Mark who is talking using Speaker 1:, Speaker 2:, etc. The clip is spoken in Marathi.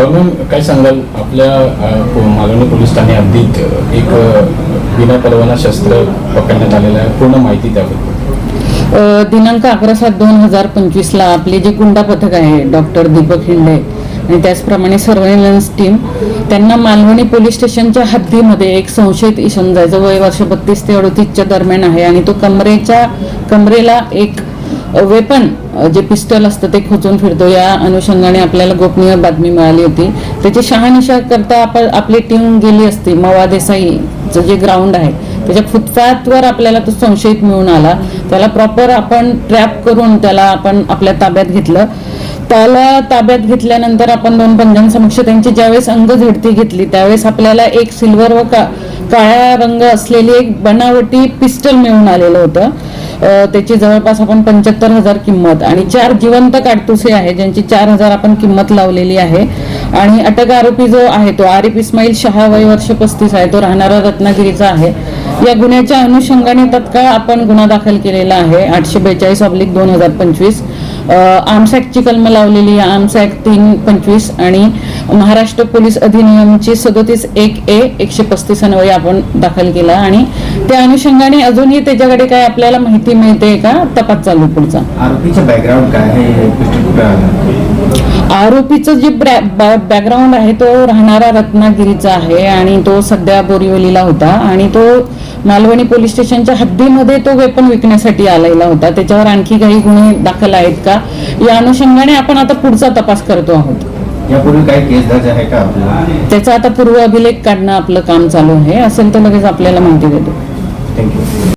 Speaker 1: मॅम काय सांगाल आपल्या मालवणी पोलीस ठाणे हद्दीत एक बिना परवाना शस्त्र पकडण्यात आलेलं आहे, पूर्ण माहिती त्याबद्दल.
Speaker 2: दिनांक 11/7/2025 आपले जे गुंडा पथक आहे डॉक्टर दीपक हिंडे आणि त्याचप्रमाणे सर्व्हेलन्स टीम त्यांना मालवणी पोलीस स्टेशनच्या हद्दीमध्ये एक संशयित इसम जायचं वय वर्ष 32 ते 38च्या दरम्यान आहे आणि तो कमरेला एक वेपन जे पिस्टल असतं ते खोचून फिरतो. या अनुषंगाने आपल्याला गोपनीय बातमी मिळाली होती. त्याची शहानिशा करता आपली टीम गेली असती. मवा देसाईचं जे ग्राउंड आहे त्याच्या फुटपाथवर आपल्याला तो संशयित मिळून आला. त्याला प्रॉपर आपण ट्रॅप करून त्याला आपण आपल्या ताब्यात घेतलं. त्याला ताब्यात घेतल्यानंतर आपण 2 पंजांसमक्ष त्यांची ज्यावेळेस अंग झडती घेतली त्यावेळेस आपल्याला एक सिल्वर व काळ्या रंग असलेली एक बनावटी पिस्टल मिळून आलेलं होतं. त्याची जवळपास आपण 75,000 किंमत आणि 4 जिवंत काडतुसे आहे ज्यांची 4,000 आपण किंमत लावलेली आहे. आणि अटक आरोपी जो आहे तो आरिफ इस्माईल शहा वय वर्ष 35 आहे, तो राहणारा रत्नागिरीचा आहे. या गुन्ह्याच्या अनुषंगाने तत्काळ आपण गुन्हा दाखल केलेला आहे 842/2025. आर्म्स ऍक्टची कलम लावलेली आहे, आर्म्स ऍक्ट 325 आणि महाराष्ट्र पोलीस अधिनियमची 37(1)A 135 अन्वये आपण दाखल केला. आणि त्या अनुषंगाने अजूनही त्याच्याकडे काय आपल्याला माहिती मिळते का तपास चालू पुढचा.
Speaker 3: आरोपीचं बॅकग्राऊंड काय आहे,
Speaker 2: आरोपीचं जे बॅकग्राऊंड आहे तो राहणारा रत्नागिरीचा आहे आणि तो सध्या बोरिवलीला होता आणि तो मालवणी पोलीस स्टेशनच्या हद्दीमध्ये तो वेपन विकण्यासाठी आलेला होता. त्याच्यावर आणखी काही गुन्हे दाखल आहेत का या अनुषंगाने आपण आता पुढचा तपास करतो आहोत.
Speaker 3: यापूर्वी काही केस दर्ज आहे का?
Speaker 2: त्याचा आता पूर्व अभिलेख काढणं आपलं काम चालू आहे. असेल तर लगेच आपल्याला माहिती देतो.
Speaker 3: थँक्यू.